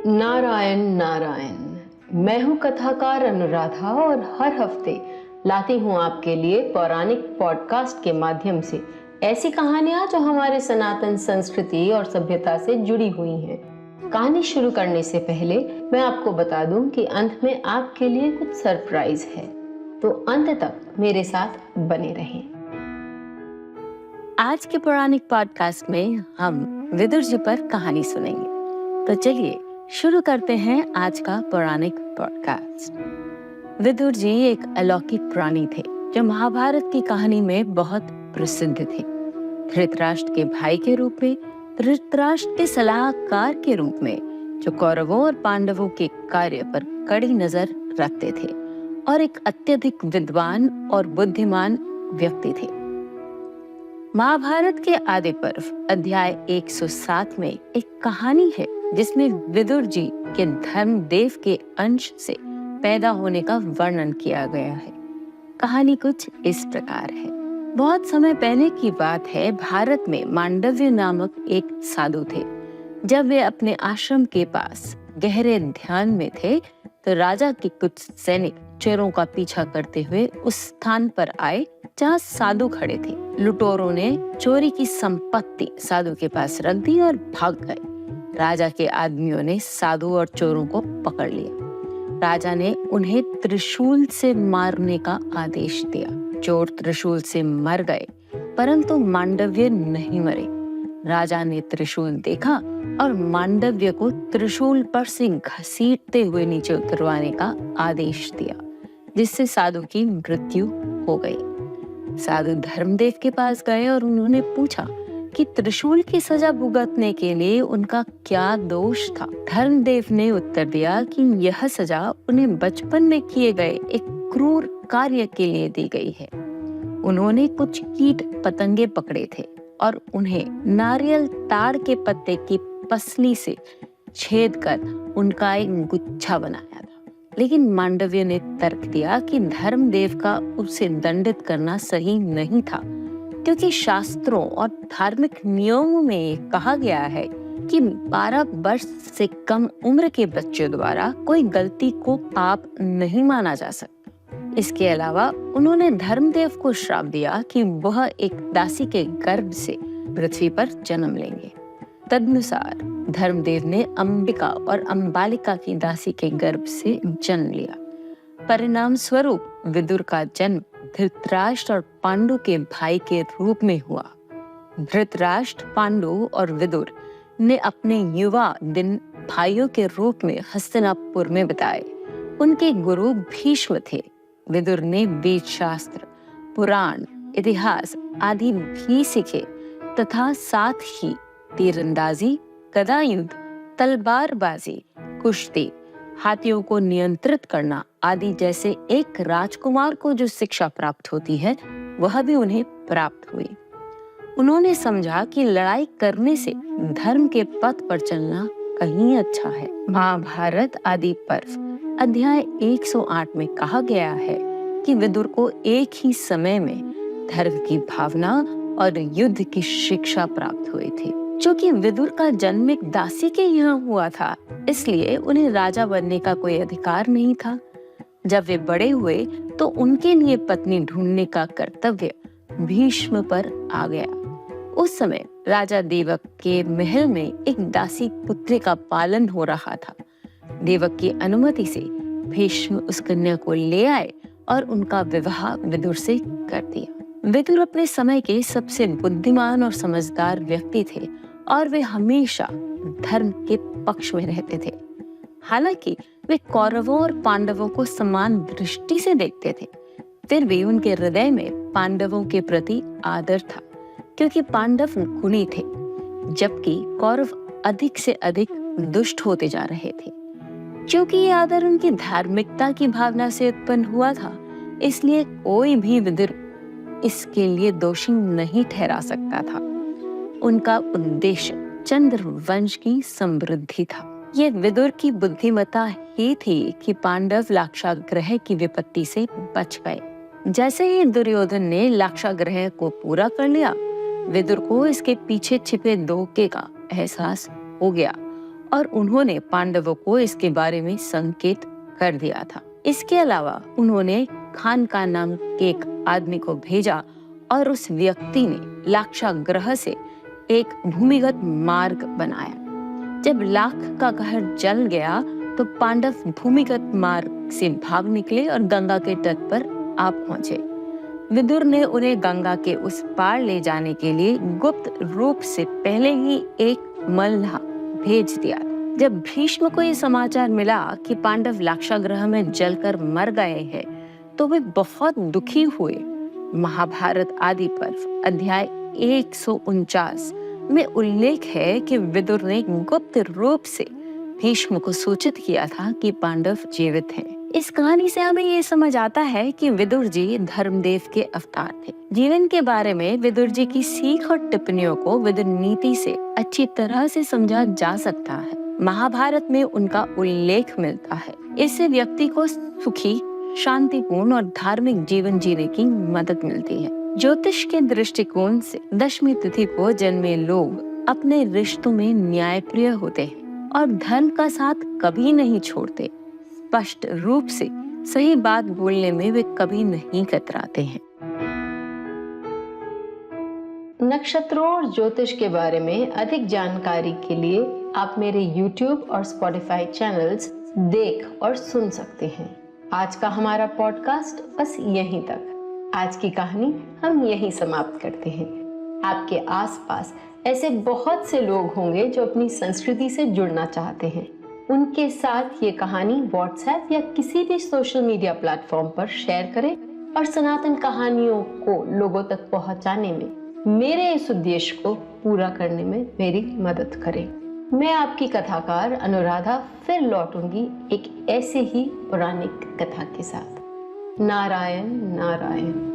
नारायण नारायण। मैं हूँ कथाकार अनुराधा और हर हफ्ते लाती हूँ आपके लिए पौराणिक पॉडकास्ट के माध्यम से ऐसी कहानियाँ जो हमारे सनातन संस्कृति और सभ्यता से जुड़ी हुई हैं। कहानी शुरू करने से पहले मैं आपको बता दूं कि अंत में आपके लिए कुछ सरप्राइज है, तो अंत तक मेरे साथ बने रहें। आज के पौराणिक पॉडकास्ट में हम विदुर जी पर कहानी सुनेंगे। तो चलिए शुरू करते हैं आज का पौराणिक पॉडकास्ट। विदुर जी एक अलौकिक प्राणी थे जो महाभारत की कहानी में बहुत प्रसिद्ध थे। धृतराष्ट्र के भाई के रूप में, धृतराष्ट्र के सलाहकार के रूप में, जो कौरवों और पांडवों के कार्य पर कड़ी नजर रखते थे और एक अत्यधिक विद्वान और बुद्धिमान व्यक्ति थे। महाभारत के आदि पर्व अध्याय 107 में एक कहानी है जिसमें विदुर जी के धर्मदेव के अंश से पैदा होने का वर्णन किया गया है। कहानी कुछ इस प्रकार है। बहुत समय पहले की बात है। भारत में मांडव्य नामक एक साधु थे। जब वे अपने आश्रम के पास गहरे ध्यान में थे तो राजा के कुछ सैनिक चोरों का पीछा करते हुए उस स्थान पर आए जहाँ साधु खड़े थे। लुटेरों ने चोरी की संपत्ति साधु के पास रख दी और भाग गए। राजा के आदमियों ने साधु और चोरों को पकड़ लिया। राजा ने उन्हें त्रिशूल से मारने का आदेश दिया। चोर त्रिशूल से मर गए, परंतु मांडव्य नहीं मरे। राजा ने त्रिशूल देखा और मांडव्य को त्रिशूल पर से घसीटते हुए नीचे उतरवाने का आदेश दिया, जिससे साधु की मृत्यु हो गई। साधु धर्मदेव के पास गए और उन्होंने पूछा कि त्रिशूल की सजा भुगतने के लिए उनका क्या दोष था। धर्मदेव ने उत्तर दिया कि यह सजा उन्हें बचपन में किए गए एक क्रूर कार्य के लिए दी गई है। उन्होंने कुछ कीट पतंगे पकड़े थे और उन्हें नारियल ताड़ के पत्ते की पसली से छेद कर उनका एक गुच्छा बनाया था। लेकिन मांडव्य ने तर्क दिया कि धर्मदेव का उसे दंडित करना सही नहीं था, क्योंकि शास्त्रों और धार्मिक नियमों में कहा गया है कि 12 वर्ष से कम उम्र के बच्चे द्वारा कोई गलती को पाप नहीं माना जा सकता। इसके अलावा उन्होंने धर्मदेव को श्राप दिया कि वह एक दासी के गर्भ से पृथ्वी पर जन्म लेंगे। तदनुसार धर्मदेव ने अंबिका और अंबालिका की दासी के गर्भ से जन्म लिया। परिणाम स्वरूप विदुर का जन्म धृतराष्ट्र और पांडु के भाई के रूप में हुआ। धृतराष्ट्र, पांडु और विदुर ने अपने युवा दिन भाइयों के रूप में हस्तिनापुर में बिताए। उनके गुरु भीष्म थे। विदुर ने वेद शास्त्र, पुराण, इतिहास आदि भी सीखे तथा साथ ही तीरंदाजी, गदायुद्ध, तलवारबाजी, कुश्ती, हाथियों को नियंत्रित करना आदि जैसे एक राजकुमार को जो शिक्षा प्राप्त होती है वह भी उन्हें प्राप्त हुई। उन्होंने समझा कि लड़ाई करने से धर्म के पथ पर चलना कहीं अच्छा है। महाभारत आदि पर्व अध्याय 108 में कहा गया है कि विदुर को एक ही समय में धर्म की भावना और युद्ध की शिक्षा प्राप्त हुई थी। क्योंकि विदुर का जन्म एक दासी के यहाँ हुआ था, इसलिए उन्हें राजा बनने का कोई अधिकार नहीं था। जब वे बड़े हुए तो उनके लिए पत्नी ढूंढने का कर्तव्य भीष्म पर आ गया। उस समय राजा देवक के महल में एक दासी पुत्री का पालन हो रहा था। देवक की अनुमति से भीष्म उस कन्या को ले आए और उनका विवाह विदुर से कर दिया। विदुर अपने समय के सबसे बुद्धिमान और समझदार व्यक्ति थे और वे हमेशा धर्म के पक्ष में रहते थे। हालांकि वे कौरवों और पांडवों को समान दृष्टि से देखते थे, फिर भी उनके हृदय में पांडवों के प्रति आदर था, क्योंकि पांडव गुणी थे जबकि कौरव अधिक से अधिक दुष्ट होते जा रहे थे। क्योंकि ये आदर उनकी धार्मिकता की भावना से उत्पन्न हुआ था, इसलिए कोई भी विदुर इसके लिए दोषी नहीं ठहरा सकता था। उनका उद्देश्य चंद्र वंश की समृद्धि था। ये विदुर की बुद्धिमत्ता ही थी कि पांडव लाक्षागृह की विपत्ति से बच गए। जैसे ही दुर्योधन ने लाक्षागृह को पूरा कर लिया, विदुर को इसके पीछे छिपे धोखे का एहसास हो गया और उन्होंने पांडवों को इसके बारे में संकेत कर दिया था। इसके अलावा उन्होंने खानका नाम के एक आदमी को भेजा और उस व्यक्ति ने लाक्षागृह से एक भूमिगत मार्ग बनाया। जब लाख का घर जल गया तो पांडव भूमिगत मार्ग से भाग निकले और गंगा के तट पर आ पहुंचे। विदुर ने उन्हें गंगा के उस पार ले जाने के लिए गुप्त रूप से पहले ही एक मल्लाह भेज दिया। जब भीष्म को यह समाचार मिला कि पांडव लाक्षागृह में जलकर मर गए हैं, तो वे बहुत दुखी हुए। महाभारत आदि पर्व अध्याय 149 में उल्लेख है कि विदुर ने गुप्त रूप से भीष्म को सूचित किया था कि पांडव जीवित हैं। इस कहानी से हमें ये समझ आता है कि विदुर जी धर्मदेव के अवतार थे। जीवन के बारे में विदुर जी की सीख और टिप्पणियों को विदुर नीति से अच्छी तरह से समझा जा सकता है। महाभारत में उनका उल्लेख मिलता है। इससे व्यक्ति को सुखी, शांतिपूर्ण और धार्मिक जीवन जीने की मदद मिलती है। ज्योतिष के दृष्टिकोण से दशमी तिथि को जन्मे लोग अपने रिश्तों में न्यायप्रिय होते हैं और धर्म का साथ कभी नहीं छोड़ते। स्पष्ट रूप से सही बात बोलने में वे कभी नहीं कतराते हैं। नक्षत्रों और ज्योतिष के बारे में अधिक जानकारी के लिए आप मेरे YouTube और Spotify चैनल्स देख और सुन सकते हैं। आज का हमारा पॉडकास्ट बस यहीं तक। आज की कहानी हम यहीं समाप्त करते हैं। आपके आसपास ऐसे बहुत से लोग होंगे जो अपनी संस्कृति से जुड़ना चाहते हैं। उनके साथ ये कहानी WhatsApp या किसी भी सोशल मीडिया प्लेटफॉर्म पर शेयर करें और सनातन कहानियों को लोगों तक पहुंचाने में मेरे इस उद्देश्य को पूरा करने में मेरी मदद करें। मैं आपकी कथाकार अनुराधा फिर लौटूंगी एक ऐसे ही पौराणिक कथा के साथ। नारायण नारायण।